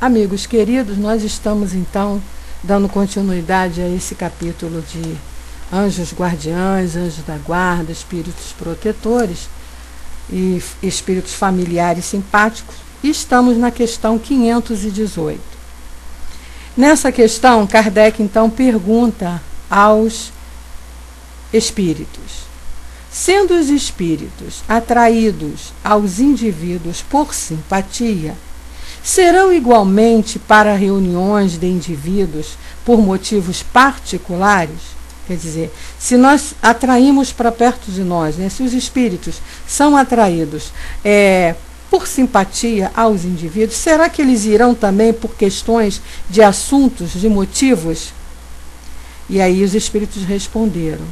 Amigos queridos, nós estamos então dando continuidade a esse capítulo de anjos guardiães, anjos da guarda, espíritos protetores e espíritos familiares simpáticos, e estamos na questão 518. Nessa questão, Kardec então pergunta aos espíritos: sendo os espíritos atraídos aos indivíduos por simpatia, serão igualmente para reuniões de indivíduos por motivos particulares? Quer dizer, se nós atraímos para perto de nós, né, se os espíritos são atraídos por simpatia aos indivíduos, será que eles irão também por questões de assuntos, de motivos? E aí os espíritos responderam: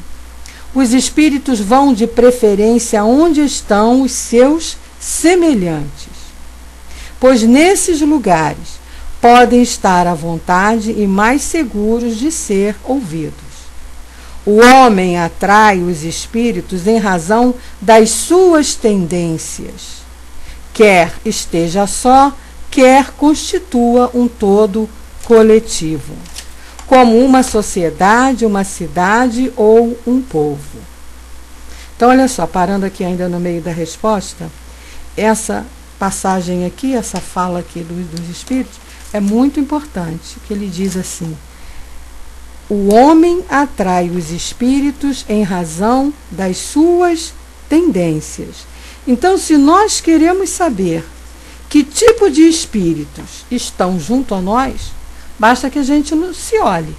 os espíritos vão de preferência onde estão os seus semelhantes, pois nesses lugares podem estar à vontade e mais seguros de ser ouvidos. O homem atrai os espíritos em razão das suas tendências, quer esteja só, quer constitua um todo coletivo, como uma sociedade, uma cidade ou um povo. Então, olha só, parando aqui ainda no meio da resposta, essa passagem aqui, essa fala aqui dos espíritos, é muito importante, que ele diz assim: o homem atrai os espíritos em razão das suas tendências. Então, se nós queremos saber que tipo de espíritos estão junto a nós, basta que a gente se olhe.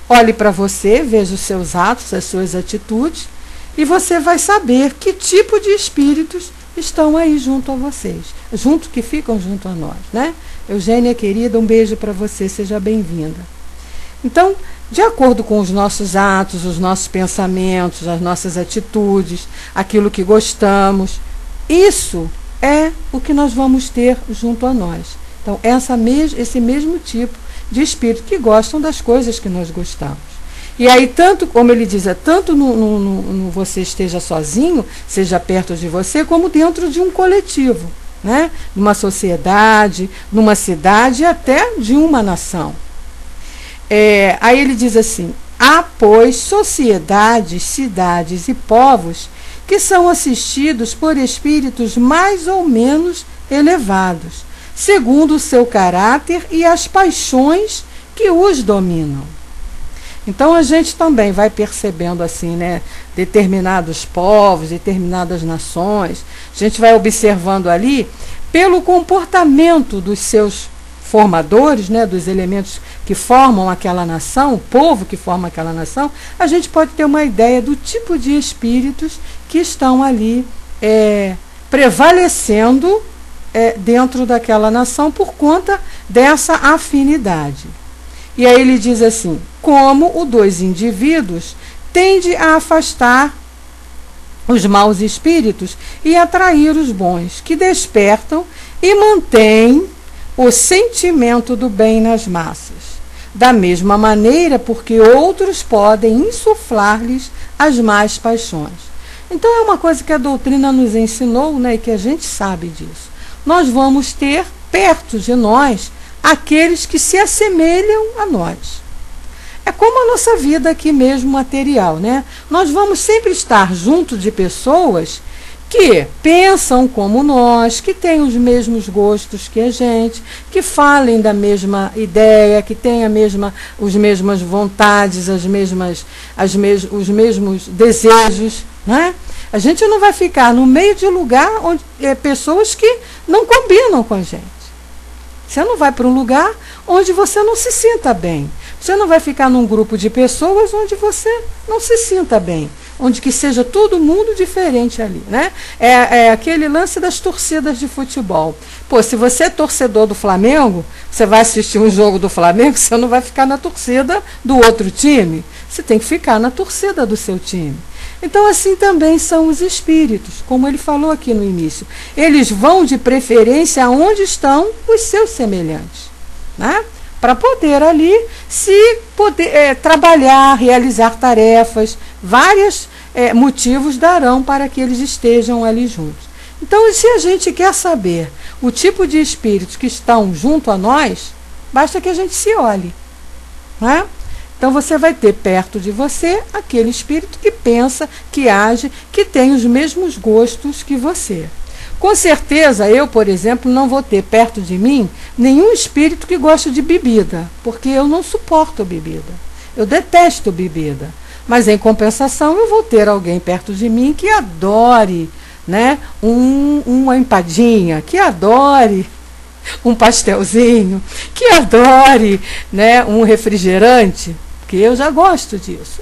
Olhe para você, veja os seus atos, as suas atitudes, e você vai saber que tipo de espíritos estão aí junto a vocês, que ficam junto a nós, né? Eugênia, querida, um beijo para você, seja bem-vinda. Então, de acordo com os nossos atos, os nossos pensamentos, as nossas atitudes, aquilo que gostamos, isso é o que nós vamos ter junto a nós. Então, esse mesmo tipo de espírito que gostam das coisas que nós gostamos. E aí, tanto, como ele diz, tanto no você esteja sozinho, seja perto de você, como dentro de um coletivo, né? Numa sociedade, numa cidade e até de uma nação. Aí ele diz assim: há, pois, sociedades, cidades e povos que são assistidos por espíritos mais ou menos elevados, segundo o seu caráter e as paixões que os dominam. Então a gente também vai percebendo assim, né, determinados povos, determinadas nações, a gente vai observando ali pelo comportamento dos seus formadores, né, dos elementos que formam aquela nação, o povo que forma aquela nação, a gente pode ter uma ideia do tipo de espíritos que estão ali prevalecendo dentro daquela nação por conta dessa afinidade. E aí ele diz assim: como o dos indivíduos tende a afastar os maus espíritos e atrair os bons, que despertam e mantêm o sentimento do bem nas massas. Da mesma maneira, porque outros podem insuflar-lhes as más paixões. Então é uma coisa que a doutrina nos ensinou, né, e que a gente sabe disso. Nós vamos ter perto de nós aqueles que se assemelham a nós. É como a nossa vida aqui mesmo material, né? Nós vamos sempre estar junto de pessoas que pensam como nós, que têm os mesmos gostos que a gente, que falem da mesma ideia, que têm as mesmas vontades, os mesmos desejos, né? A gente não vai ficar no meio de lugar onde pessoas que não combinam com a gente. Você não vai para um lugar onde você não se sinta bem. Você não vai ficar num grupo de pessoas onde você não se sinta bem, onde que seja todo mundo diferente ali, né? É aquele lance das torcidas de futebol. Pô, se você é torcedor do Flamengo, você vai assistir um jogo do Flamengo, você não vai ficar na torcida do outro time. Você tem que ficar na torcida do seu time. Então, assim também são os espíritos, como ele falou aqui no início. Eles vão de preferência aonde estão os seus semelhantes, né? Para poder ali trabalhar, realizar tarefas, vários motivos darão para que eles estejam ali juntos. Então, se a gente quer saber o tipo de espíritos que estão junto a nós, basta que a gente se olhe, né? Então, você vai ter perto de você aquele espírito que pensa, que age, que tem os mesmos gostos que você. Com certeza, eu, por exemplo, não vou ter perto de mim nenhum espírito que gosta de bebida, porque eu não suporto bebida. Eu detesto bebida. Mas, em compensação, eu vou ter alguém perto de mim que adore, né, uma empadinha, que adore um pastelzinho, que adore, né, um refrigerante, porque eu já gosto disso.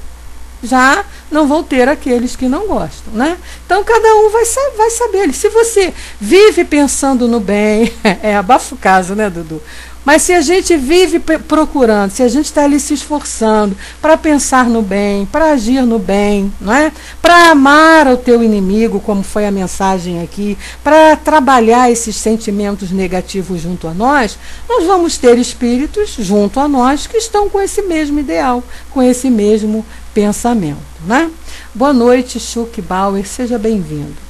Já não vou ter aqueles que não gostam, né? Então, cada um vai saber. Se você vive pensando no bem, abafa o caso, né, Dudu? Mas se a gente vive procurando, se a gente está ali se esforçando para pensar no bem, para agir no bem, não é? Para amar o teu inimigo, como foi a mensagem aqui, para trabalhar esses sentimentos negativos junto a nós, nós vamos ter espíritos junto a nós que estão com esse mesmo ideal, com esse mesmo pensamento, né? Boa noite, Chuck Bauer, seja bem-vindo.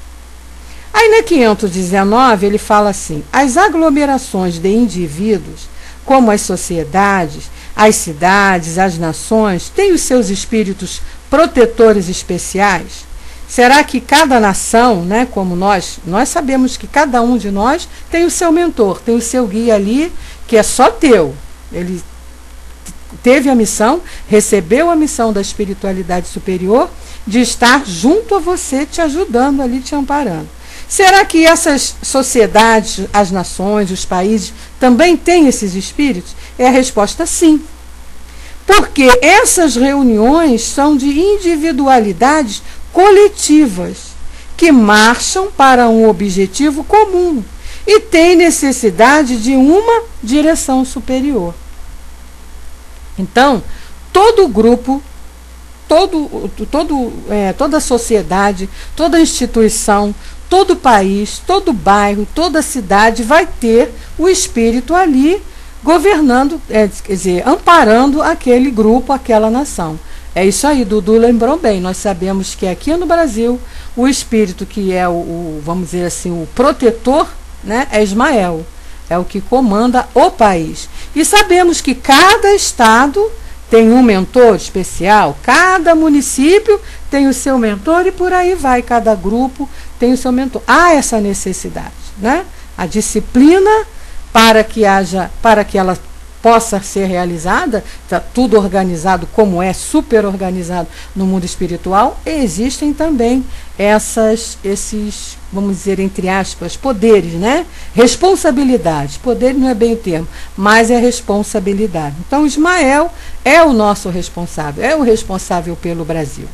Aí na 519 ele fala assim: as aglomerações de indivíduos, como as sociedades, as cidades, as nações, têm os seus espíritos protetores especiais? Será que cada nação, né, como nós sabemos que cada um de nós tem o seu mentor, tem o seu guia ali, que é só teu. Ele teve a missão, recebeu a missão da espiritualidade superior de estar junto a você, te ajudando ali, te amparando. Será que essas sociedades, as nações, os países, também têm esses espíritos? É a resposta sim. Porque essas reuniões são de individualidades coletivas, que marcham para um objetivo comum e têm necessidade de uma direção superior. Então, todo grupo, toda sociedade, toda instituição, todo país, todo bairro, toda cidade vai ter o espírito ali governando, quer dizer, amparando aquele grupo, aquela nação. É isso aí, Dudu lembrou bem. Nós sabemos que aqui no Brasil, o espírito que é vamos dizer assim, o protetor, né, é Ismael. É o que comanda o país. E sabemos que cada estado tem um mentor especial, cada município tem o seu mentor e por aí vai, cada grupo tem o seu mentor. Há essa necessidade, né? A disciplina para que ela possa ser realizada, está tudo organizado como é, super organizado no mundo espiritual, e existem também esses, vamos dizer, entre aspas, poderes, né? Responsabilidade. Poder não é bem o termo, mas é responsabilidade. Então, Ismael é o nosso responsável, é o responsável pelo Brasil.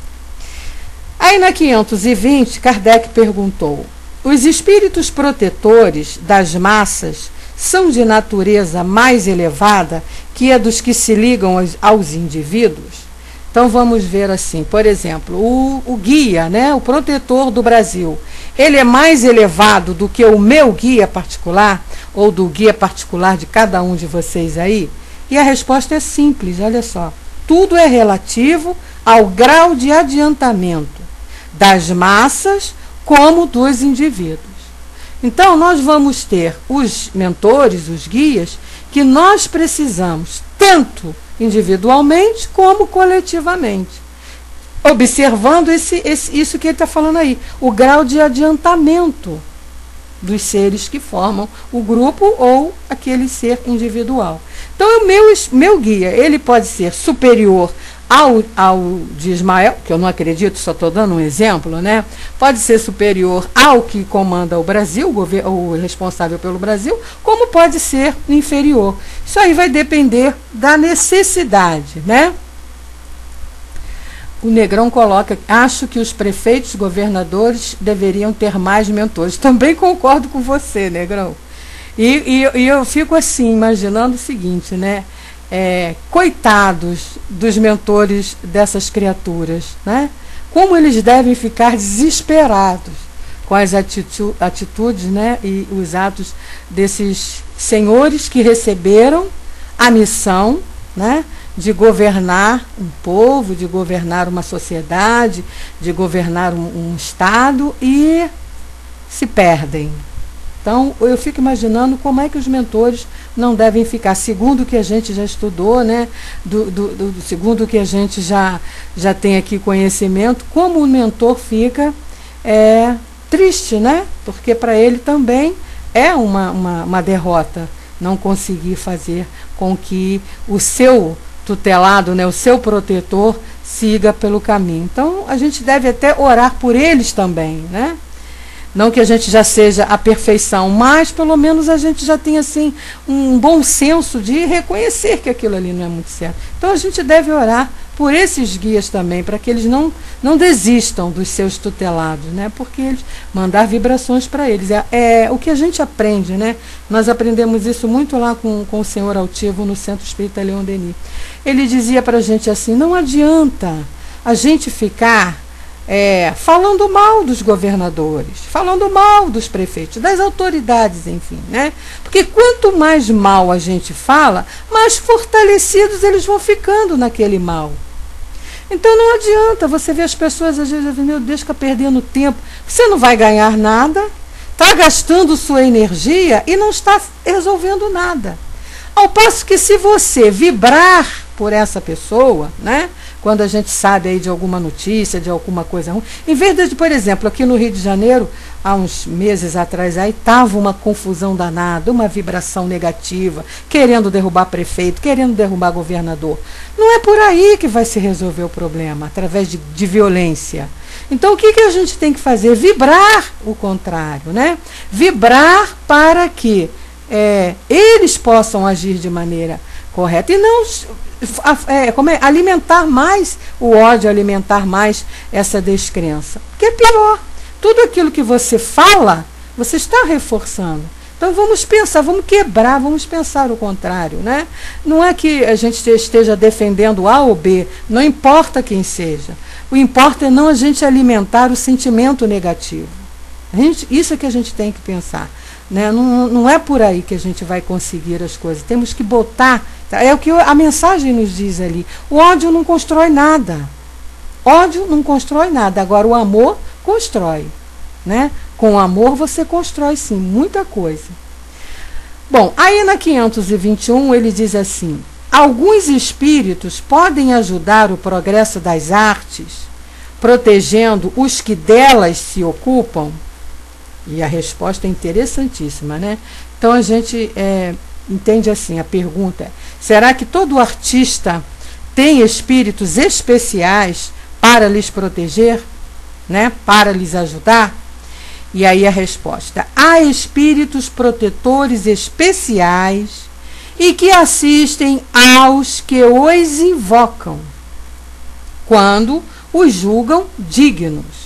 Aí na 520, Kardec perguntou: os espíritos protetores das massas são de natureza mais elevada que a dos que se ligam aos indivíduos? Então vamos ver assim, por exemplo, o guia, né, o protetor do Brasil, ele é mais elevado do que o meu guia particular, ou do guia particular de cada um de vocês aí? E a resposta é simples, olha só. Tudo é relativo ao grau de adiantamento das massas como dos indivíduos. Então, nós vamos ter os mentores, os guias, que nós precisamos, tanto individualmente como coletivamente. Observando isso que ele está falando aí, o grau de adiantamento dos seres que formam o grupo ou aquele ser individual. Então, o meu guia, ele pode ser superior ao de Ismael, que eu não acredito, só estou dando um exemplo, né? Pode ser superior ao que comanda o Brasil, o responsável pelo Brasil, como pode ser inferior. Isso aí vai depender da necessidade, né? O Negrão coloca: acho que os prefeitos, governadores deveriam ter mais mentores. Também concordo com você, Negrão. E eu fico assim, imaginando o seguinte, né? Coitados dos mentores dessas criaturas, né? Como eles devem ficar desesperados com as atitudes, né, e os atos desses senhores que receberam a missão, né, de governar um povo, de governar uma sociedade, de governar um estado, e se perdem. Então, eu fico imaginando como é que os mentores não devem ficar, segundo o que a gente já estudou, né? Segundo o que a gente já tem aqui conhecimento, como o mentor fica triste, né? Porque para ele também é uma derrota não conseguir fazer com que o seu tutelado, né, o seu protetor, siga pelo caminho. Então, a gente deve até orar por eles também, né? Não que a gente já seja a perfeição, mas pelo menos a gente já tem assim um bom senso de reconhecer que aquilo ali não é muito certo. Então a gente deve orar por esses guias também, para que eles não desistam dos seus tutelados, né? Porque eles mandar vibrações para eles. É o que a gente aprende, né? Nós aprendemos isso muito lá com o senhor Altivo no Centro Espírita Leon Denis. Ele dizia para a gente assim, não adianta a gente ficar falando mal dos governadores, falando mal dos prefeitos, das autoridades, enfim, né? Porque quanto mais mal a gente fala, mais fortalecidos eles vão ficando naquele mal. Então não adianta, você ver as pessoas às vezes, meu Deus, fica perdendo tempo, você não vai ganhar nada, está gastando sua energia e não está resolvendo nada. Ao passo que se você vibrar por essa pessoa, né? Quando a gente sabe aí de alguma notícia, de alguma coisa ruim, em vez de, por exemplo, aqui no Rio de Janeiro, há uns meses atrás, aí estava uma confusão danada, uma vibração negativa, querendo derrubar prefeito, querendo derrubar governador. Não é por aí que vai se resolver o problema, através de violência. Então, o que a gente tem que fazer? Vibrar o contrário, né? Vibrar para que eles possam agir de maneira correta e não alimentar mais o ódio, alimentar mais essa descrença. Porque é pior. Tudo aquilo que você fala, você está reforçando. Então vamos pensar, vamos quebrar, vamos pensar o contrário, né? Não é que a gente esteja defendendo A ou B, não importa quem seja. O importa é não a gente alimentar o sentimento negativo. Isso é que a gente tem que pensar. Né? Não é por aí que a gente vai conseguir as coisas. Temos que botar. É o que a mensagem nos diz ali. O ódio não constrói nada. Ódio não constrói nada. Agora o amor constrói. Né? Com o amor você constrói sim muita coisa. Bom, aí na 521 ele diz assim: alguns espíritos podem ajudar o progresso das artes, protegendo os que delas se ocupam. E a resposta é interessantíssima, né? Então a gente entende assim, a pergunta é: será que todo artista tem espíritos especiais para lhes proteger, né? Para lhes ajudar? E aí a resposta: há espíritos protetores especiais e que assistem aos que os invocam, quando os julgam dignos.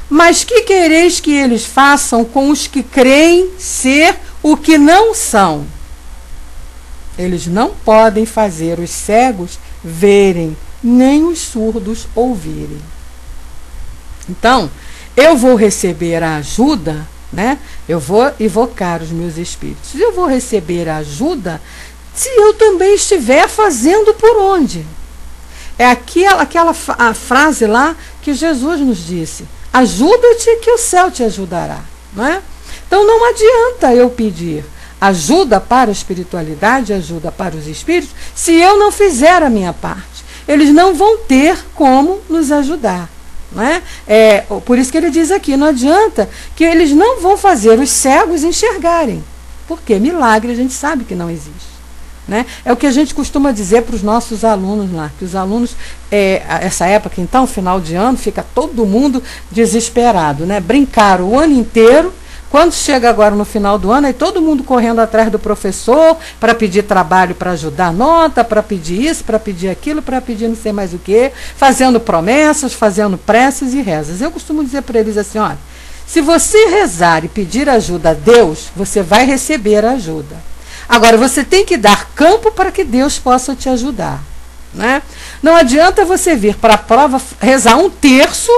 Mas que quereis que eles façam com os que creem ser o que não são? Eles não podem fazer os cegos verem, nem os surdos ouvirem. Então, eu vou receber a ajuda, né? Eu vou evocar os meus espíritos. Eu vou receber a ajuda se eu também estiver fazendo por onde. É aquela frase lá que Jesus nos disse: ajuda-te que o céu te ajudará. Não é? Então não adianta eu pedir ajuda para a espiritualidade, ajuda para os espíritos, se eu não fizer a minha parte. Eles não vão ter como nos ajudar. Não é? Por isso que ele diz aqui, não adianta que eles não vão fazer os cegos enxergarem. Porque milagre a gente sabe que não existe. Né? É o que a gente costuma dizer para os nossos alunos lá, que os alunos, essa época então, final de ano, fica todo mundo desesperado, né? Brincaram o ano inteiro, quando chega agora no final do ano, aí todo mundo correndo atrás do professor para pedir trabalho, para ajudar nota, para pedir isso, para pedir aquilo, para pedir não sei mais o que, fazendo promessas, fazendo preces e rezas. Eu costumo dizer para eles assim: olha, se você rezar e pedir ajuda a Deus, você vai receber a ajuda. Agora, você tem que dar campo para que Deus possa te ajudar. Né? Não adianta você vir para a prova, rezar 1/3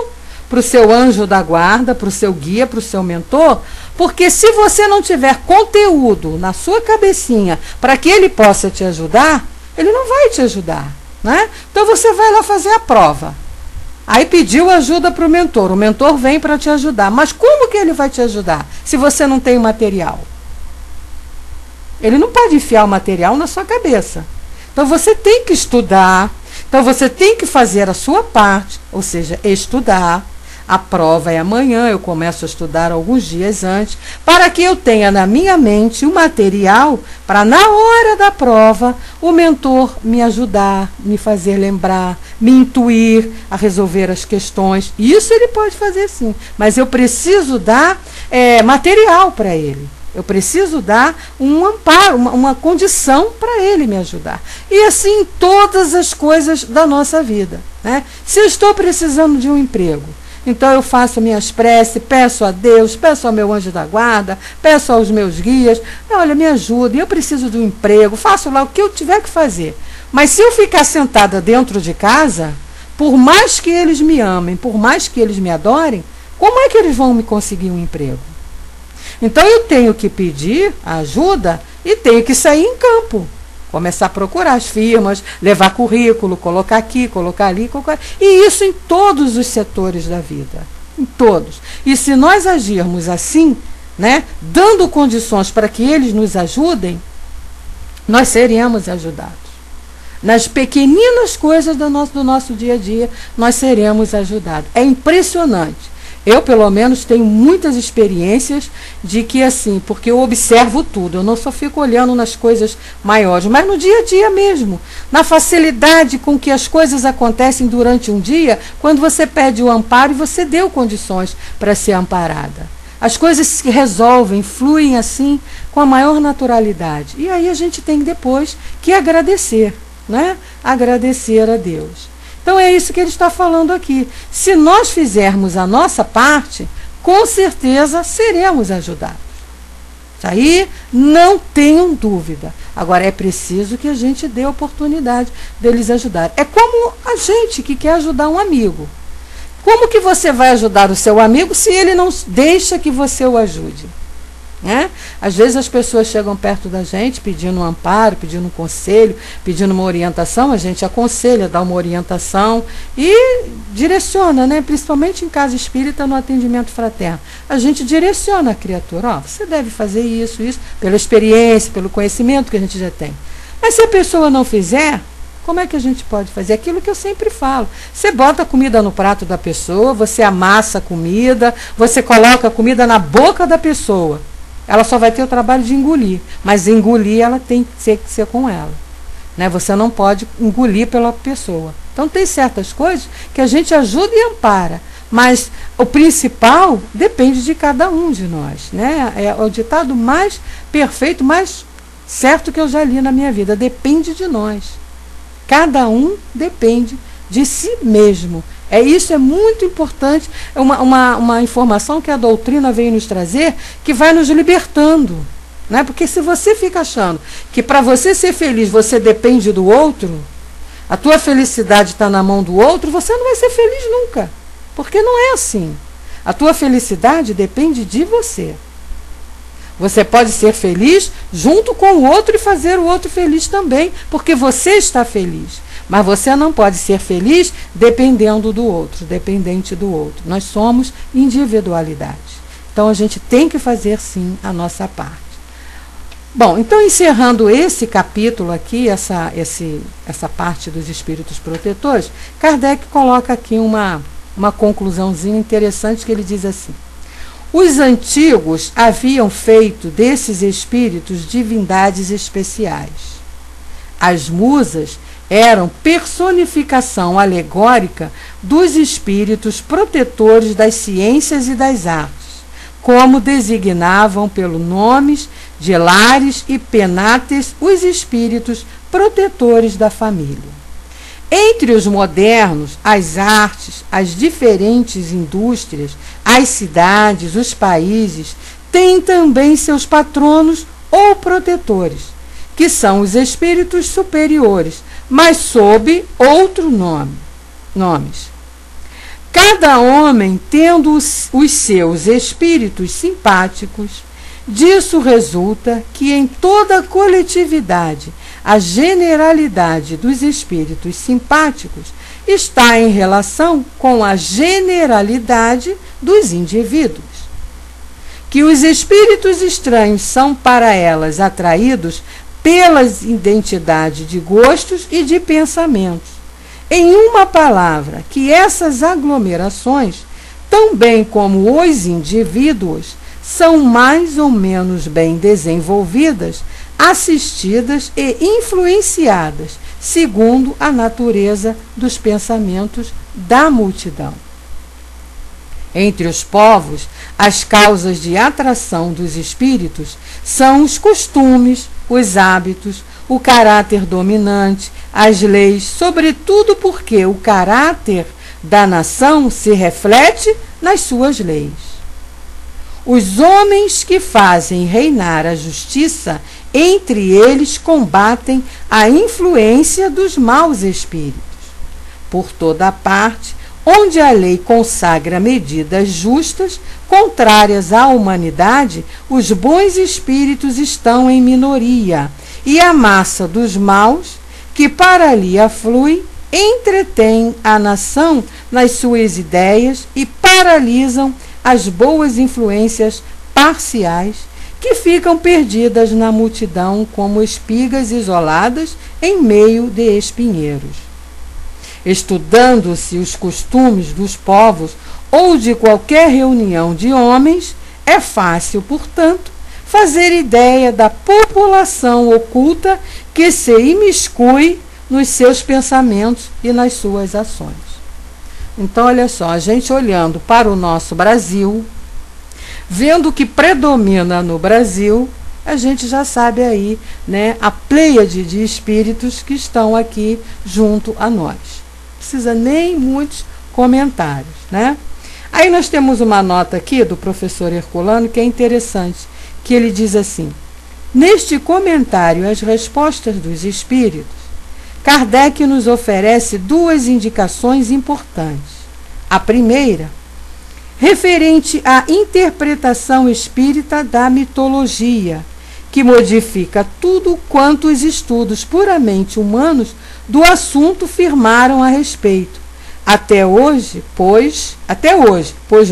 para o seu anjo da guarda, para o seu guia, para o seu mentor, porque se você não tiver conteúdo na sua cabecinha para que ele possa te ajudar, ele não vai te ajudar. Né? Então você vai lá fazer a prova. Aí pediu ajuda para o mentor vem para te ajudar. Mas como que ele vai te ajudar se você não tem o material? Ele não pode enfiar o material na sua cabeça. Então você tem que estudar, então você tem que fazer a sua parte, ou seja, estudar. A prova é amanhã, eu começo a estudar alguns dias antes, para que eu tenha na minha mente o material para, na hora da prova, o mentor me ajudar, me fazer lembrar, me intuir a resolver as questões. Isso ele pode fazer sim, mas eu preciso dar material para ele. Eu preciso dar um amparo, uma condição para ele me ajudar. E assim em todas as coisas da nossa vida, né? Se eu estou precisando de um emprego, então eu faço minhas preces, peço a Deus, peço ao meu anjo da guarda, peço aos meus guias, olha, me ajudem, eu preciso de um emprego, faço lá o que eu tiver que fazer. Mas se eu ficar sentada dentro de casa, por mais que eles me amem, por mais que eles me adorem, como é que eles vão me conseguir um emprego? Então eu tenho que pedir ajuda e tenho que sair em campo. Começar a procurar as firmas, levar currículo, colocar aqui, colocar ali, colocar... E isso em todos os setores da vida. Em todos. E se nós agirmos assim, né, dando condições para que eles nos ajudem, nós seremos ajudados. Nas pequeninas coisas do nosso dia a dia, nós seremos ajudados. É impressionante. Eu, pelo menos, tenho muitas experiências de que, assim, porque eu observo tudo, eu não só fico olhando nas coisas maiores, mas no dia a dia mesmo, na facilidade com que as coisas acontecem durante um dia, quando você pede o amparo e você deu condições para ser amparada. As coisas se resolvem, fluem assim, com a maior naturalidade. E aí a gente tem depois que agradecer, né? Agradecer a Deus. Então é isso que ele está falando aqui. Se nós fizermos a nossa parte, com certeza seremos ajudados. Isso aí não tenham dúvida. Agora é preciso que a gente dê a oportunidade deles ajudar. É como a gente que quer ajudar um amigo. Como que você vai ajudar o seu amigo se ele não deixa que você o ajude? Né? Às vezes as pessoas chegam perto da gente pedindo um amparo, pedindo um conselho, pedindo uma orientação, a gente aconselha, dá uma orientação e direciona, né? Principalmente em casa espírita, no atendimento fraterno. A gente direciona a criatura, você deve fazer isso, pela experiência, pelo conhecimento que a gente já tem. Mas se a pessoa não fizer, como é que a gente pode fazer? Aquilo que eu sempre falo. Você bota a comida no prato da pessoa, você amassa a comida, você coloca a comida na boca da pessoa. Ela só vai ter o trabalho de engolir, mas engolir ela tem que ser com ela, né? Você não pode engolir pela pessoa. Então tem certas coisas que a gente ajuda e ampara, mas o principal depende de cada um de nós, né? É o ditado mais perfeito, mais certo que eu já li na minha vida, depende de nós. Cada um depende de si mesmo. Isso é muito importante, é uma informação que a doutrina veio nos trazer, que vai nos libertando. Né? Porque se você fica achando que para você ser feliz você depende do outro, a tua felicidade está na mão do outro, você não vai ser feliz nunca. Porque não é assim. A tua felicidade depende de você. Você pode ser feliz junto com o outro e fazer o outro feliz também, porque você está feliz. Mas você não pode ser feliz dependendo do outro, dependente do outro. Nós somos individualidade. Então a gente tem que fazer sim a nossa parte. Bom, então encerrando esse capítulo aqui, essa parte dos espíritos protetores, Kardec coloca aqui uma conclusãozinha interessante que ele diz assim: os antigos haviam feito desses espíritos divindades especiais. As musas eram personificação alegórica dos espíritos protetores das ciências e das artes, como designavam pelo nomes de lares e penates os espíritos protetores da família. Entre os modernos, as artes, as diferentes indústrias, as cidades, os países, têm também seus patronos ou protetores, que são os espíritos superiores, mas sob outro nomes. Cada homem tendo os seus espíritos simpáticos, disso resulta que em toda a coletividade, a generalidade dos espíritos simpáticos está em relação com a generalidade dos indivíduos. Que os espíritos estranhos são para elas atraídos pelas identidades de gostos e de pensamentos. Em uma palavra, que essas aglomerações, tão bem como os indivíduos, são mais ou menos bem desenvolvidas, assistidas e influenciadas, segundo a natureza dos pensamentos da multidão. Entre os povos, as causas de atração dos espíritos são os costumes, os hábitos, o caráter dominante, as leis, sobretudo porque o caráter da nação se reflete nas suas leis. Os homens que fazem reinar a justiça entre eles combatem a influência dos maus espíritos. Por toda parte, onde a lei consagra medidas justas, contrárias à humanidade, os bons espíritos estão em minoria, e a massa dos maus, que para ali aflui, entretém a nação nas suas ideias e paralisam as boas influências parciais, que ficam perdidas na multidão como espigas isoladas em meio de espinheiros. Estudando-se os costumes dos povos ou de qualquer reunião de homens, é fácil, portanto, fazer ideia da população oculta que se imiscui nos seus pensamentos e nas suas ações. Então, olha só, a gente olhando para o nosso Brasil, vendo o que predomina no Brasil, a gente já sabe aí, né, a pleiade de espíritos que estão aqui junto a nós. Não precisa nem muitos comentários, né? Aí nós temos uma nota aqui do professor Herculano que é interessante, que ele diz assim: neste comentário às respostas dos espíritos, Kardec nos oferece duas indicações importantes. A primeira, referente à interpretação espírita da mitologia, que modifica tudo quanto os estudos puramente humanos do assunto firmaram a respeito. Até hoje, pois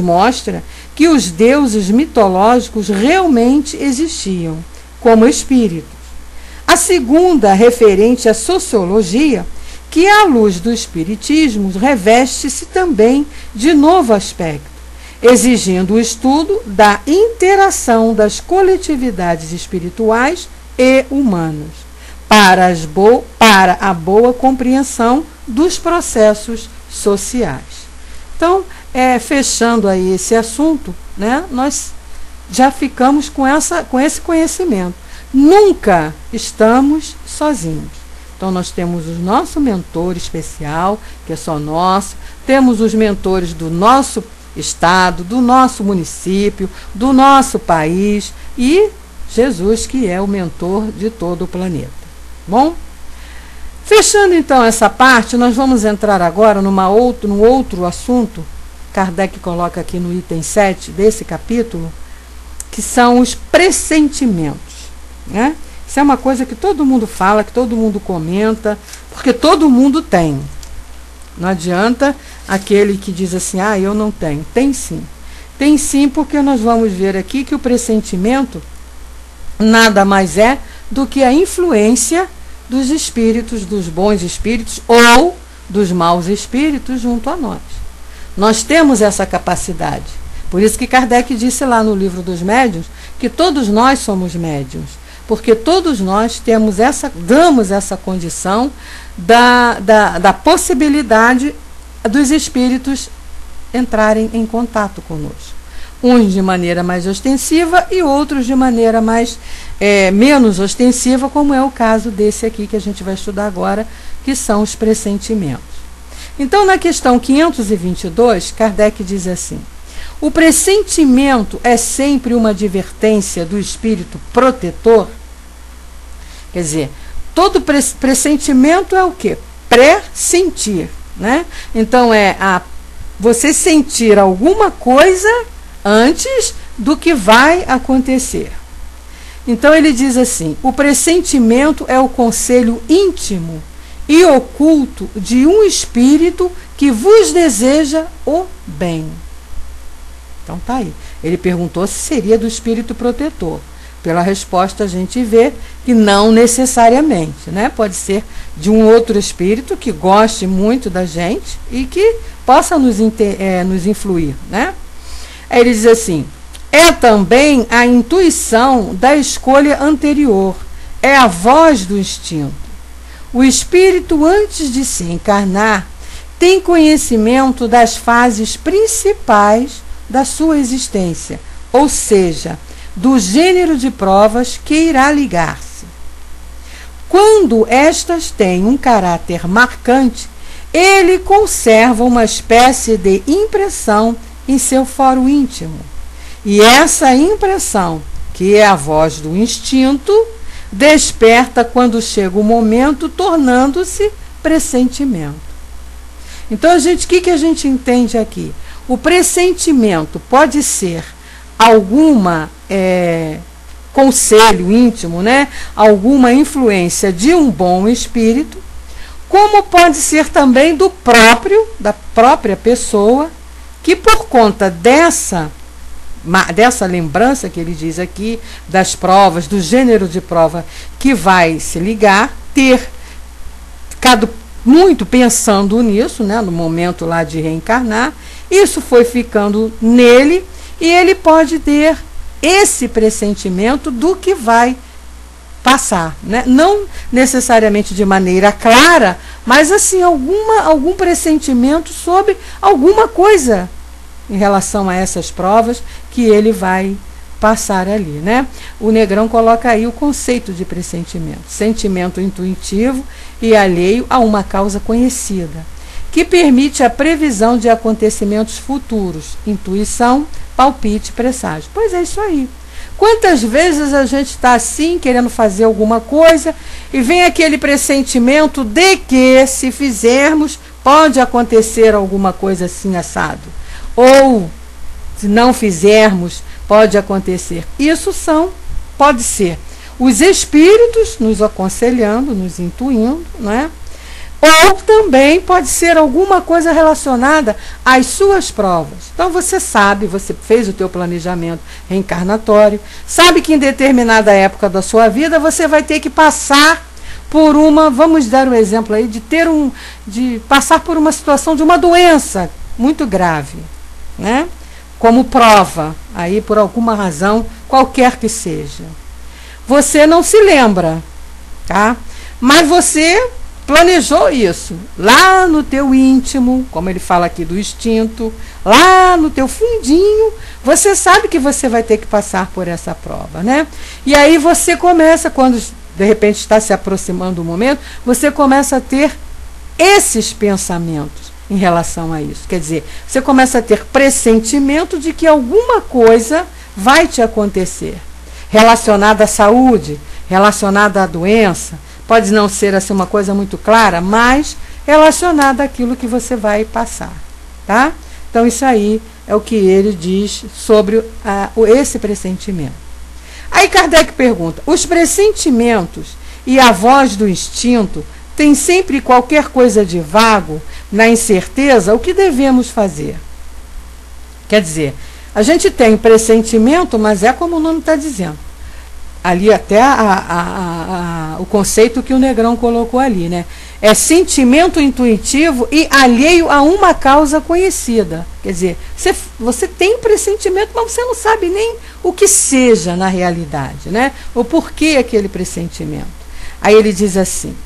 mostra que os deuses mitológicos realmente existiam, como espíritos. A segunda, referente à sociologia, que à luz do espiritismo reveste-se também de novo aspecto, exigindo o estudo da interação das coletividades espirituais e humanas, para a boa compreensão dos processos sociais. Então, fechando aí esse assunto, né, nós já ficamos com esse conhecimento. Nunca estamos sozinhos. Então, nós temos o nosso mentor especial, que é só nosso, temos os mentores do nosso estado, do nosso município, do nosso país e Jesus, que é o mentor de todo o planeta. Bom? Fechando então essa parte, nós vamos entrar agora num outro assunto. Kardec coloca aqui no item 7 desse capítulo, que são os pressentimentos. Né? Isso é uma coisa que todo mundo fala, que todo mundo comenta, porque todo mundo tem. Não adianta aquele que diz assim, eu não tenho. Tem sim. Tem sim, porque nós vamos ver aqui que o pressentimento nada mais é do que a influência dos espíritos, dos bons espíritos ou dos maus espíritos junto a nós. Nós temos essa capacidade. Por isso que Kardec disse lá no livro dos médiuns que todos nós somos médiuns. Porque todos nós damos essa condição da possibilidade dos espíritos entrarem em contato conosco. Uns de maneira mais ostensiva e outros de maneira menos ostensiva, como é o caso desse aqui que a gente vai estudar agora, que são os pressentimentos. Então, na questão 522, Kardec diz assim: o pressentimento é sempre uma advertência do espírito protetor? Quer dizer, todo pressentimento é o quê? Pressentir, né? Então, você sentir alguma coisa antes do que vai acontecer. Então, ele diz assim: o pressentimento é o conselho íntimo e oculto de um espírito que vos deseja o bem. Então tá aí. Ele perguntou se seria do espírito protetor. Pela resposta a gente vê que não necessariamente, né? Pode ser de um outro espírito que goste muito da gente e que possa nos influir, né? Aí ele diz assim: é também a intuição da escolha anterior, é a voz do instinto. O espírito, antes de se encarnar, tem conhecimento das fases principais da sua existência, ou seja, do gênero de provas que irá ligar-se. Quando estas têm um caráter marcante, ele conserva uma espécie de impressão em seu foro íntimo. E essa impressão, que é a voz do instinto, desperta quando chega o momento, tornando-se pressentimento. Então, o que a gente entende aqui? O pressentimento pode ser alguma conselho íntimo, né? Alguma influência de um bom espírito, como pode ser também da própria pessoa, que por conta dessa lembrança que ele diz aqui, das provas, do gênero de prova que vai se ligar, ter ficado muito pensando nisso, né, no momento lá de reencarnar, isso foi ficando nele e ele pode ter esse pressentimento do que vai passar, né? Não necessariamente de maneira clara, mas assim, algum pressentimento sobre alguma coisa em relação a essas provas que ele vai passar ali, né? O Negrão coloca aí o conceito de pressentimento, sentimento intuitivo e alheio a uma causa conhecida, que permite a previsão de acontecimentos futuros, intuição, palpite, presságio. Pois é isso aí. Quantas vezes a gente está assim, querendo fazer alguma coisa, e vem aquele pressentimento de que, se fizermos, pode acontecer alguma coisa assim assado. Ou, se não fizermos, pode acontecer. Isso pode ser os espíritos nos aconselhando, nos intuindo, né? Ou também pode ser alguma coisa relacionada às suas provas. Então você sabe, você fez o teu planejamento reencarnatório, sabe que em determinada época da sua vida você vai ter que passar por vamos dar um exemplo aí, de passar por uma situação de uma doença muito grave, né? Como prova, aí por alguma razão, qualquer que seja. Você não se lembra, tá? Mas você planejou isso lá no teu íntimo, como ele fala aqui do instinto, lá no teu fundinho, você sabe que você vai ter que passar por essa prova, né? E aí você começa, quando de repente está se aproximando o momento, você começa a ter esses pensamentos em relação a isso. Quer dizer, você começa a ter pressentimento de que alguma coisa vai te acontecer, relacionada à saúde, relacionada à doença. Pode não ser assim uma coisa muito clara, mas relacionada àquilo que você vai passar, tá? Então isso aí é o que ele diz sobre esse pressentimento. Aí Kardec pergunta: os pressentimentos e a voz do instinto têm sempre qualquer coisa de vago na incerteza? O que devemos fazer? Quer dizer, a gente tem pressentimento, mas é como o nome está dizendo. Ali até o conceito que o Negrão colocou ali, né? É sentimento intuitivo e alheio a uma causa conhecida. Quer dizer, você tem pressentimento, mas você não sabe nem o que seja na realidade, né? O porquê aquele pressentimento. Aí ele diz assim: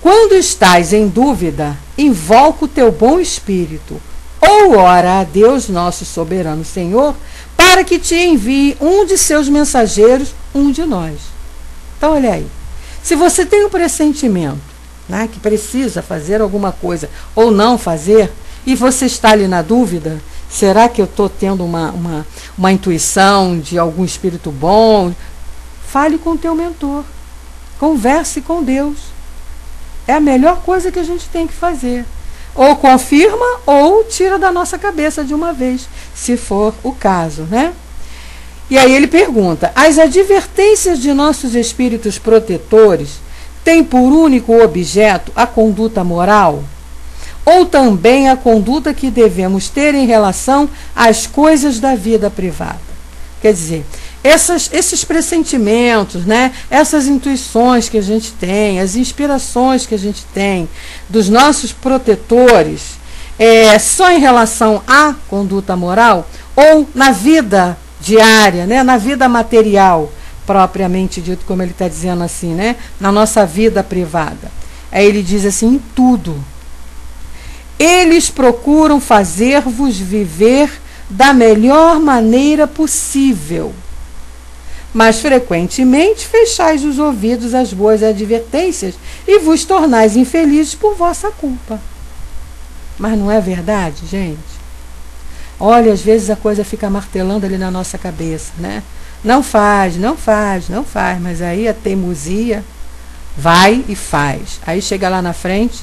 quando estás em dúvida, invoca o teu bom espírito, ou ora a Deus, nosso soberano Senhor, para que te envie um de seus mensageiros, um de nós. Então, olha aí. Se você tem um pressentimento, né, que precisa fazer alguma coisa ou não fazer, e você está ali na dúvida, será que eu estou tendo uma intuição de algum espírito bom? Fale com o teu mentor. Converse com Deus. É a melhor coisa que a gente tem que fazer. Ou confirma ou tira da nossa cabeça de uma vez, se for o caso, né? E aí ele pergunta: as advertências de nossos espíritos protetores tem por único objeto a conduta moral? Ou também a conduta que devemos ter em relação às coisas da vida privada? Quer dizer, esses pressentimentos, né, essas intuições que a gente tem, as inspirações que a gente tem dos nossos protetores, só em relação à conduta moral ou na vida diária, né, na vida material, propriamente dito, como ele está dizendo assim, né, na nossa vida privada? Aí ele diz assim, em tudo. Eles procuram fazer-vos viver da melhor maneira possível, mas frequentemente fechais os ouvidos às boas advertências e vos tornais infelizes por vossa culpa. Mas não é verdade, gente? Olha, às vezes a coisa fica martelando ali na nossa cabeça, né? Não faz, não faz, não faz, mas aí a teimosia vai e faz. Aí chega lá na frente,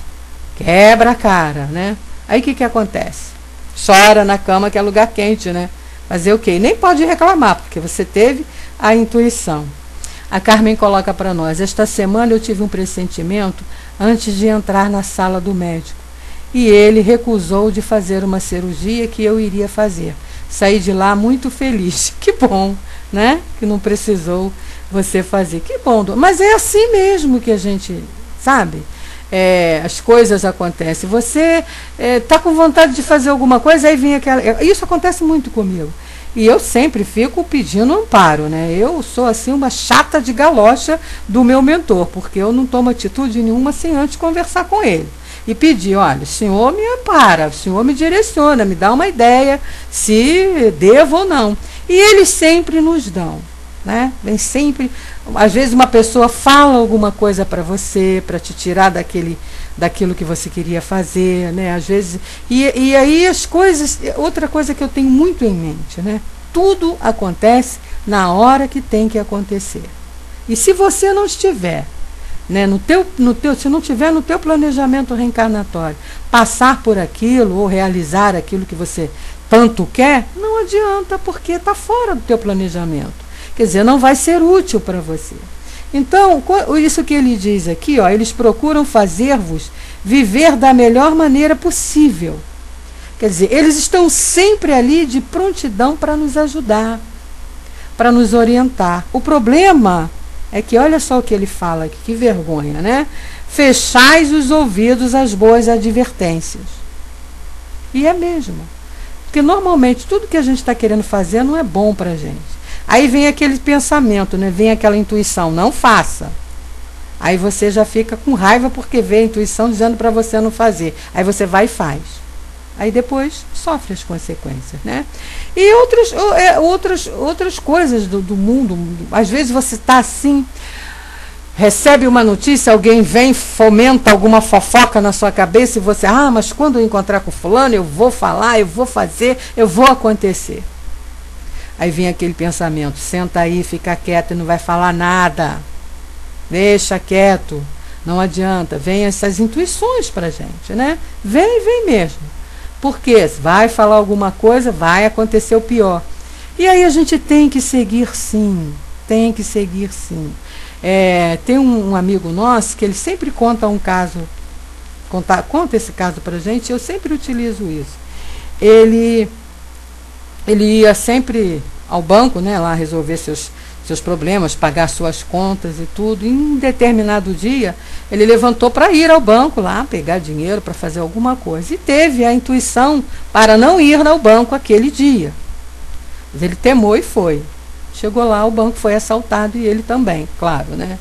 quebra a cara, né? Aí o que acontece? Chora na cama, que é lugar quente, né? Fazer o quê? Nem pode reclamar, porque você teve a intuição. A Carmen coloca para nós: esta semana eu tive um pressentimento antes de entrar na sala do médico. E ele recusou de fazer uma cirurgia que eu iria fazer. Saí de lá muito feliz. Que bom, né? Que não precisou você fazer. Que bom. Mas é assim mesmo que a gente, sabe? As coisas acontecem. Você está com vontade de fazer alguma coisa, aí vem aquela... Isso acontece muito comigo. E eu sempre fico pedindo amparo, né? Eu sou assim uma chata de galocha do meu mentor, porque eu não tomo atitude nenhuma sem antes conversar com ele. E pedir, olha, o senhor me ampara, o senhor me direciona, me dá uma ideia se devo ou não. E eles sempre nos dão, né? Vem sempre... Às vezes uma pessoa fala alguma coisa para você, para te tirar daquilo que você queria fazer, né? Às vezes, e aí as coisas... Outra coisa que eu tenho muito em mente, né? Tudo acontece na hora que tem que acontecer. E se você não estiver, né, se não tiver no teu planejamento reencarnatório, passar por aquilo ou realizar aquilo que você tanto quer, não adianta, porque está fora do teu planejamento. Quer dizer, não vai ser útil para você. Então, isso que ele diz aqui, ó, eles procuram fazer-vos viver da melhor maneira possível. Quer dizer, eles estão sempre ali de prontidão para nos ajudar, para nos orientar. O problema é que, olha só o que ele fala aqui, que vergonha, né? Fechais os ouvidos às boas advertências. E é mesmo. Porque normalmente tudo que a gente está querendo fazer não é bom para a gente. Aí vem aquele pensamento, né? Vem aquela intuição, não faça. Aí você já fica com raiva porque vê a intuição dizendo para você não fazer. Aí você vai e faz. Aí depois sofre as consequências, né? E outras coisas do mundo. Às vezes você está assim, recebe uma notícia, alguém vem, fomenta alguma fofoca na sua cabeça e você, mas quando eu encontrar com fulano, eu vou falar, eu vou fazer, eu vou acontecer. Aí vem aquele pensamento, senta aí, fica quieto e não vai falar nada. Deixa quieto, não adianta. Vem essas intuições para a gente, né? Vem mesmo. Porque vai falar alguma coisa, vai acontecer o pior. E aí a gente tem que seguir sim, tem que seguir sim. Tem um amigo nosso que ele sempre conta um caso, conta esse caso para a gente, eu sempre utilizo isso. Ele ia sempre ao banco, né, lá resolver seus problemas, pagar suas contas e tudo. E em um determinado dia, ele levantou para ir ao banco lá, pegar dinheiro para fazer alguma coisa. E teve a intuição para não ir ao banco aquele dia. Mas ele temou e foi. Chegou lá, o banco foi assaltado e ele também, claro, né?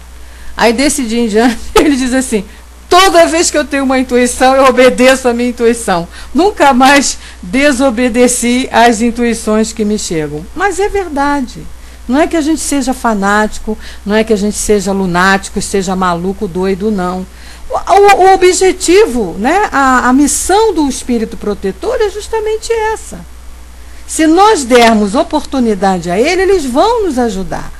Aí desse dia em diante, ele diz assim: toda vez que eu tenho uma intuição, eu obedeço a minha intuição. Nunca mais desobedeci às intuições que me chegam. Mas é verdade. Não é que a gente seja fanático, não é que a gente seja lunático, seja maluco, doido, não. O objetivo, né, a missão do espírito protetor é justamente essa. Se nós dermos oportunidade a ele, eles vão nos ajudar.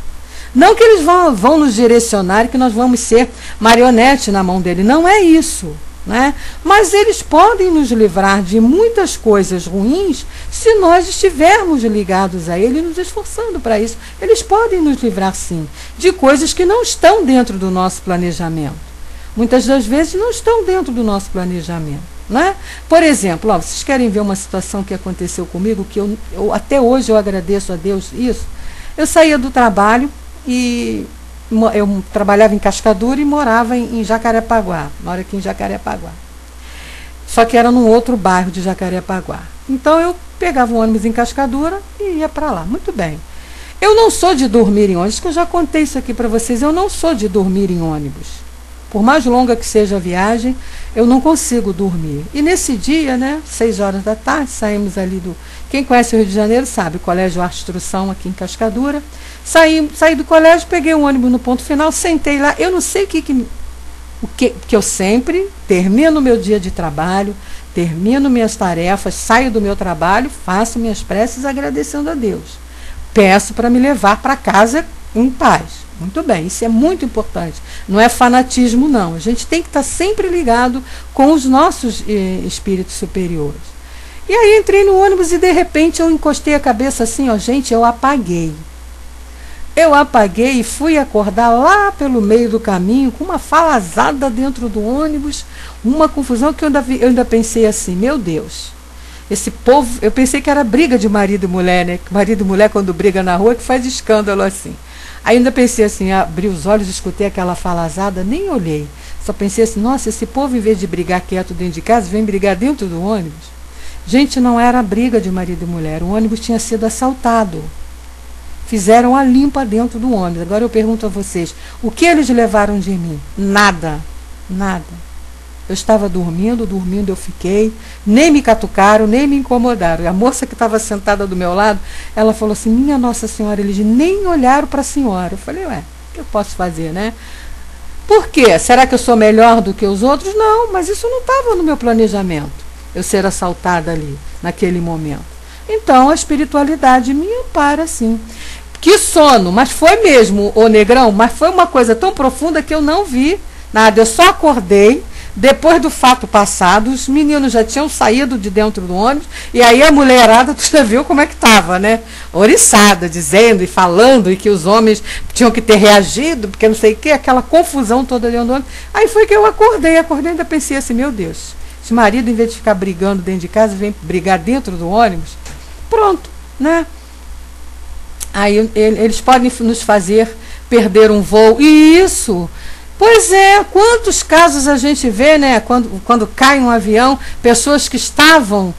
Não que eles vão nos direcionar e que nós vamos ser marionete na mão dele. Não é isso. né? Mas eles podem nos livrar de muitas coisas ruins se nós estivermos ligados a ele e nos esforçando para isso. Eles podem nos livrar, sim, de coisas que não estão dentro do nosso planejamento. Muitas das vezes não estão dentro do nosso planejamento, né? Por exemplo, ó, vocês querem ver uma situação que aconteceu comigo, que eu até hoje eu agradeço a Deus isso? Eu saía do trabalho e eu trabalhava em Cascadura e morava em Jacarepaguá, moro aqui em Jacarepaguá. Só que era num outro bairro de Jacarepaguá. Então eu pegava um ônibus em Cascadura e ia para lá. Muito bem. Eu não sou de dormir em ônibus, que eu já contei isso aqui para vocês, eu não sou de dormir em ônibus. Por mais longa que seja a viagem, eu não consigo dormir. E nesse dia, né, 6 horas da tarde, saímos ali do... Quem conhece o Rio de Janeiro sabe, Colégio Arte Instrução aqui em Cascadura. Saí do colégio, peguei um ônibus no ponto final, sentei lá. Eu não sei o que eu sempre termino meu dia de trabalho, termino minhas tarefas, saio do meu trabalho, faço minhas preces agradecendo a Deus. Peço para me levar para casa em paz. Muito bem, isso é muito importante. Não é fanatismo, não. A gente tem que estar sempre ligado com os nossos espíritos superiores. E aí entrei no ônibus e de repente eu encostei a cabeça assim, ó, gente, eu apaguei. Eu apaguei e fui acordar lá pelo meio do caminho com uma falazada dentro do ônibus, uma confusão que eu ainda pensei assim, meu Deus, esse povo, eu pensei que era briga de marido e mulher, né? Marido e mulher quando briga na rua que faz escândalo assim. Aí ainda pensei assim, abri os olhos, escutei aquela falazada, nem olhei. Só pensei assim, nossa, esse povo, em vez de brigar quieto dentro de casa, vem brigar dentro do ônibus. Gente, não era briga de marido e mulher, o ônibus tinha sido assaltado. Fizeram a limpa dentro do ônibus. Agora eu pergunto a vocês, o que eles levaram de mim? Nada, nada. Eu estava dormindo eu fiquei, nem me catucaram, nem me incomodaram. E a moça que estava sentada do meu lado, ela falou assim, minha Nossa Senhora, eles nem olharam para a senhora. Eu falei, ué, o que eu posso fazer, né? Por quê? Será que eu sou melhor do que os outros? Não, mas isso não estava no meu planejamento, eu ser assaltada ali, naquele momento. Então, a espiritualidade me ampara, sim. Que sono, mas foi mesmo, ô Negrão, mas foi uma coisa tão profunda que eu não vi nada, eu só acordei. Depois do fato passado, os meninos já tinham saído de dentro do ônibus, e aí a mulherada, tu já viu como é que estava, né? Oriçada, dizendo e falando, e que os homens tinham que ter reagido, porque não sei o que, aquela confusão toda dentro do ônibus. Aí foi que eu acordei e ainda pensei assim, meu Deus, esse marido, em vez de ficar brigando dentro de casa, vem brigar dentro do ônibus, pronto, né? Aí eles podem nos fazer perder um voo, e isso... Pois é, quantos casos a gente vê, né, quando cai um avião, pessoas que estavam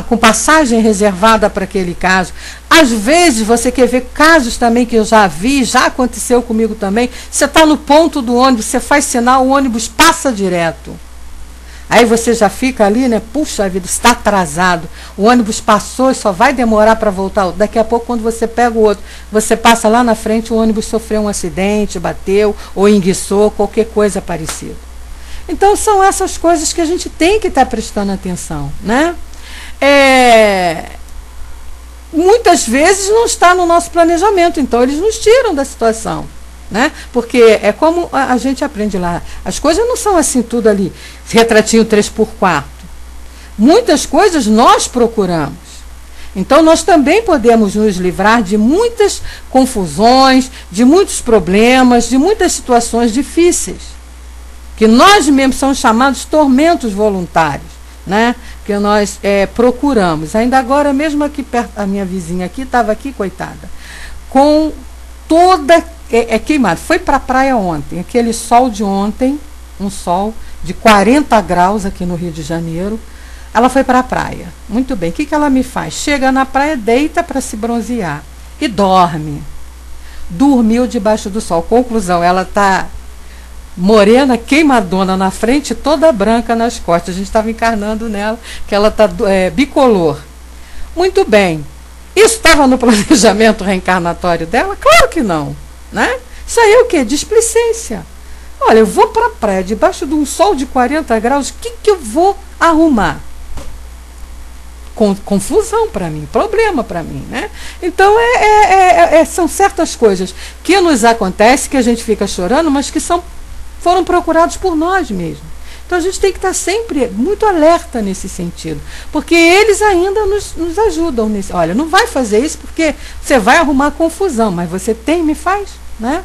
com passagem reservada para aquele caso. Às vezes você quer ver casos também que eu já vi, já aconteceu comigo também, você está no ponto do ônibus, você faz sinal, o ônibus passa direto. Aí você já fica ali, né? Puxa vida, está atrasado. O ônibus passou e só vai demorar para voltar. Daqui a pouco, quando você pega o outro, você passa lá na frente, o ônibus sofreu um acidente, bateu ou enguiçou, qualquer coisa parecida. Então, são essas coisas que a gente tem que estar prestando atenção, né? Muitas vezes não está no nosso planejamento, então eles nos tiram da situação. Né? Porque é como a gente aprende lá, as coisas não são assim tudo ali, retratinho 3x4. Muitas coisas nós procuramos. Então nós também podemos nos livrar de muitas confusões, de muitos problemas, de muitas situações difíceis, que nós mesmos somos chamados tormentos voluntários, né? Que nós procuramos. Ainda agora mesmo aqui perto, a minha vizinha aqui estava aqui, coitada, com toda queimado. Foi para a praia ontem, aquele sol de ontem, um sol de 40 graus aqui no Rio de Janeiro. Ela foi para a praia. Muito bem, o que ela me faz? Chega na praia, deita para se bronzear e dorme. Dormiu debaixo do sol. Conclusão, ela está morena, queimadona na frente, toda branca nas costas. A gente estava encarnando nela, que ela está bicolor. Muito bem. Isso estava no planejamento reencarnatório dela? Claro que não. Né? Isso aí é o quê? Displicência. Olha, eu vou para a praia debaixo de um sol de 40 graus, o que eu vou arrumar? Confusão para mim, problema para mim, né? Então são certas coisas que nos acontecem, que a gente fica chorando, mas que foram procurados por nós mesmos. Então a gente tem que estar sempre muito alerta nesse sentido, porque eles ainda nos ajudam nesse. Olha, não vai fazer isso porque você vai arrumar confusão, mas você me faz, né?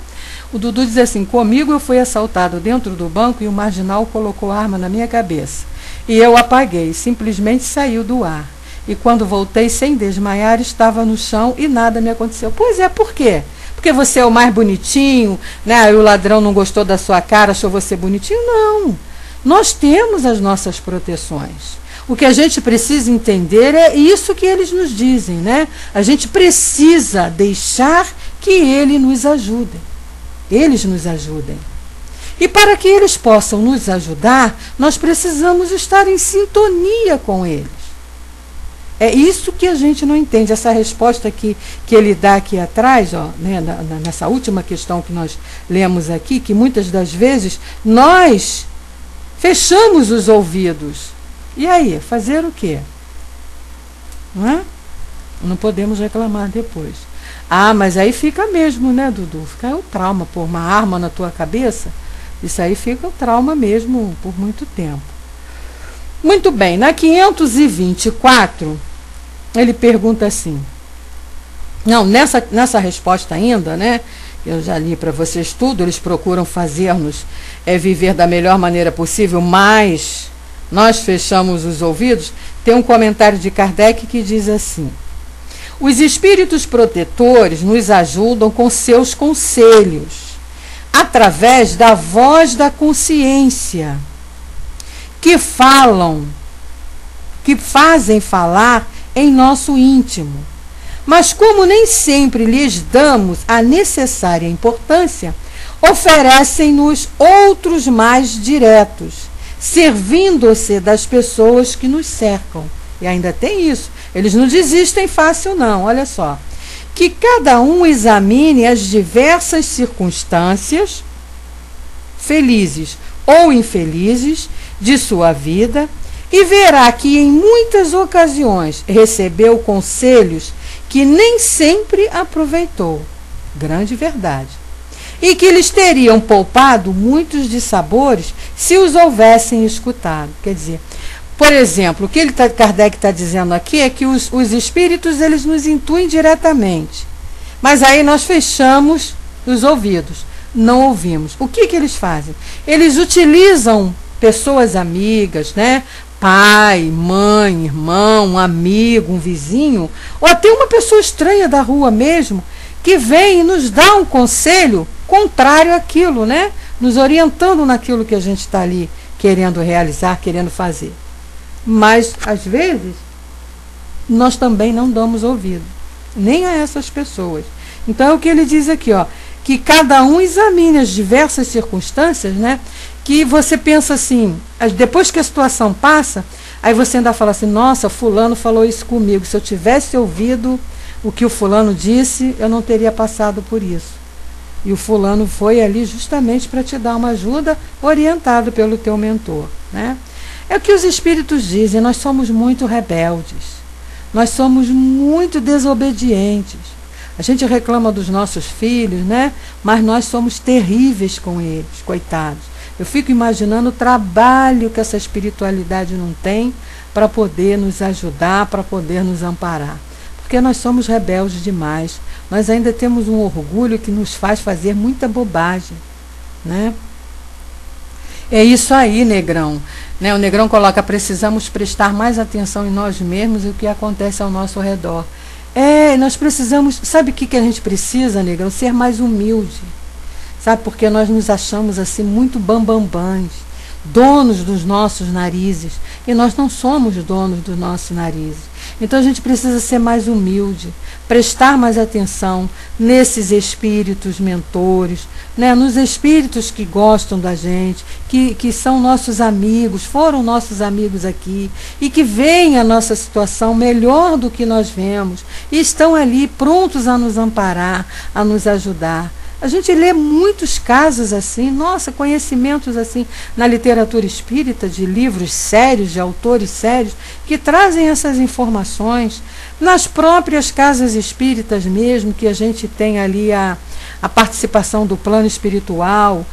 O Dudu diz assim: comigo eu fui assaltado dentro do banco e o marginal colocou a arma na minha cabeça. E eu apaguei, simplesmente saiu do ar. E quando voltei sem desmaiar, estava no chão e nada me aconteceu. Pois é, por quê? Porque você é o mais bonitinho, né? E o ladrão não gostou da sua cara, achou você bonitinho? Não. Nós temos as nossas proteções. O que a gente precisa entender é isso que eles nos dizem, né? A gente precisa deixar que eles nos ajudem. Eles nos ajudem. E para que eles possam nos ajudar, nós precisamos estar em sintonia com eles. É isso que a gente não entende. Essa resposta que ele dá aqui atrás, ó, né, nessa última questão que nós lemos aqui, que muitas das vezes nós fechamos os ouvidos. E aí, fazer o quê? Não é? Não podemos reclamar depois. Ah, mas aí fica mesmo, né, Dudu? Fica o trauma, pôr uma arma na tua cabeça, isso aí fica o trauma mesmo por muito tempo. Muito bem, na 524, ele pergunta assim, não, nessa resposta ainda, né, eu já li para vocês tudo, eles procuram fazer-nos viver da melhor maneira possível, mas nós fechamos os ouvidos. Tem um comentário de Kardec que diz assim: os espíritos protetores nos ajudam com seus conselhos, através da voz da consciência, que fazem falar em nosso íntimo. Mas como nem sempre lhes damos a necessária importância, oferecem-nos outros mais diretos, servindo-se das pessoas que nos cercam. E ainda tem isso. Eles não desistem fácil, não. Olha só. Que cada um examine as diversas circunstâncias, felizes ou infelizes, de sua vida e verá que em muitas ocasiões recebeu conselhos que nem sempre aproveitou. Grande verdade. E que lhes teriam poupado muitos dissabores se os houvessem escutado. Quer dizer, por exemplo, o que Kardec está dizendo aqui é que os espíritos eles nos intuem diretamente. Mas aí nós fechamos os ouvidos, não ouvimos. O que eles fazem? Eles utilizam pessoas amigas, né? Pai, mãe, irmão, um amigo, um vizinho, ou até uma pessoa estranha da rua mesmo, que vem e nos dá um conselho contrário àquilo, né? Nos orientando naquilo que a gente está ali querendo realizar, querendo fazer. Mas, às vezes, nós também não damos ouvido, nem a essas pessoas. Então, é o que ele diz aqui, ó, que cada um examine as diversas circunstâncias, né? Que você pensa assim, depois que a situação passa, aí você ainda fala assim, nossa, fulano falou isso comigo, se eu tivesse ouvido o que o fulano disse, eu não teria passado por isso. E o fulano foi ali justamente para te dar uma ajuda, orientado pelo teu mentor, né? É o que os espíritos dizem, nós somos muito rebeldes, nós somos muito desobedientes. A gente reclama dos nossos filhos, né? Mas nós somos terríveis com eles, coitados. Eu fico imaginando o trabalho que essa espiritualidade não tem para poder nos ajudar, para poder nos amparar. Porque nós somos rebeldes demais. Nós ainda temos um orgulho que nos faz fazer muita bobagem, né? É isso aí, Negrão. Né? O Negrão coloca, precisamos prestar mais atenção em nós mesmos e o que acontece ao nosso redor. Nós precisamos, sabe o que a gente precisa, Negrão? Ser mais humilde. Sabe, porque nós nos achamos assim muito bambambãs, donos dos nossos narizes, e nós não somos donos dos nossos narizes. Então a gente precisa ser mais humilde, prestar mais atenção nesses espíritos mentores, né, nos espíritos que gostam da gente, que são nossos amigos, foram nossos amigos aqui, e que veem a nossa situação melhor do que nós vemos, e estão ali prontos a nos amparar, a nos ajudar. A gente lê muitos casos assim, nossa, conhecimentos assim na literatura espírita, de livros sérios, de autores sérios, que trazem essas informações. Nas próprias casas espíritas mesmo, que a gente tem ali a participação do plano espiritual,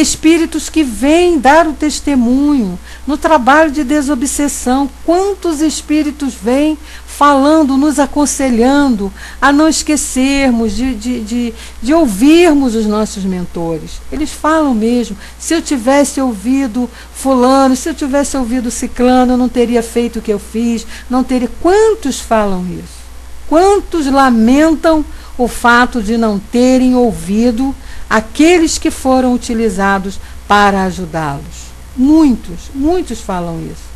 espíritos que vêm dar o testemunho no trabalho de desobsessão. Quantos espíritos vêm falando, nos aconselhando a não esquecermos de ouvirmos os nossos mentores. Eles falam mesmo: se eu tivesse ouvido fulano, se eu tivesse ouvido ciclano, eu não teria feito o que eu fiz, não teria. Quantos falam isso? Quantos lamentam o fato de não terem ouvido aqueles que foram utilizados para ajudá-los? Muitos falam isso.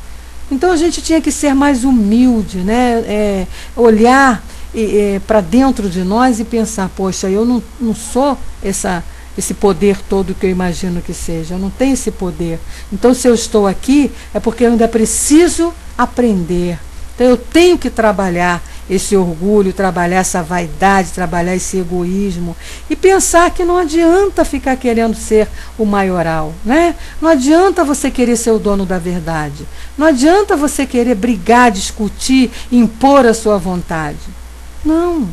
Então a gente tinha que ser mais humilde, né? Olhar para dentro de nós e pensar: poxa, eu não sou esse poder todo que eu imagino que seja, eu não tenho esse poder. Então, se eu estou aqui, é porque eu ainda preciso aprender. Então, eu tenho que trabalhar esse orgulho, trabalhar essa vaidade, trabalhar esse egoísmo e pensar que não adianta ficar querendo ser o maioral, né? Não adianta você querer ser o dono da verdade. Não adianta você querer brigar, discutir, impor a sua vontade. Não.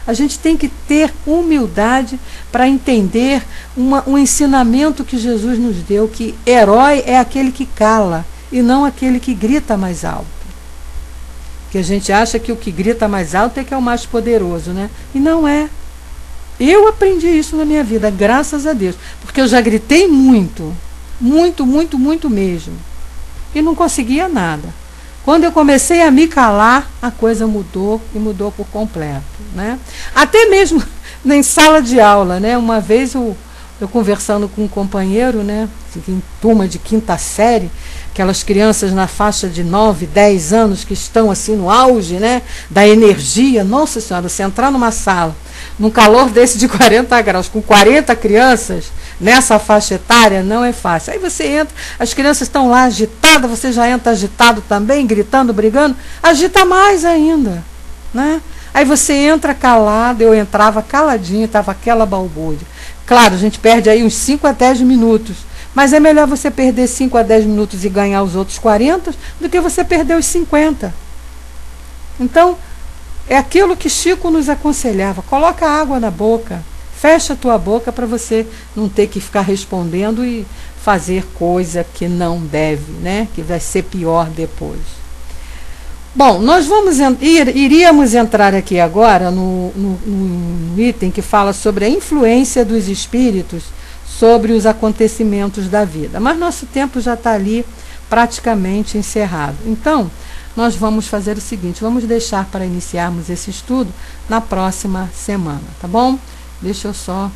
A gente tem que ter humildade para entender um ensinamento que Jesus nos deu, que herói é aquele que cala e não aquele que grita mais alto. Que a gente acha que o que grita mais alto é que é o mais poderoso, né? E não é. Eu aprendi isso na minha vida, graças a Deus. Porque eu já gritei muito mesmo. E não conseguia nada. Quando eu comecei a me calar, a coisa mudou e mudou por completo, né? Até mesmo em sala de aula, né? Uma vez eu conversando com um companheiro, né? Em turma de 5ª série, aquelas crianças na faixa de 9, 10 anos que estão assim no auge, né, da energia. Nossa Senhora, você entrar numa sala, num calor desse de 40 graus, com 40 crianças, nessa faixa etária, não é fácil. Aí você entra, as crianças estão lá agitadas, você já entra agitado também, gritando, brigando, agita mais ainda, né? Aí você entra calado, eu entrava caladinho, estava aquela balbúrdia. Claro, a gente perde aí uns 5 a 10 minutos, mas é melhor você perder 5 a 10 minutos e ganhar os outros 40 do que você perder os 50. Então, é aquilo que Chico nos aconselhava: coloca água na boca, fecha a tua boca para você não ter que ficar respondendo e fazer coisa que não deve, né? Que vai ser pior depois. Bom, nós iríamos entrar aqui agora no item que fala sobre a influência dos espíritos sobre os acontecimentos da vida. Mas nosso tempo já está ali praticamente encerrado. Então, nós vamos fazer o seguinte: vamos deixar para iniciarmos esse estudo na próxima semana, tá bom? Deixa eu só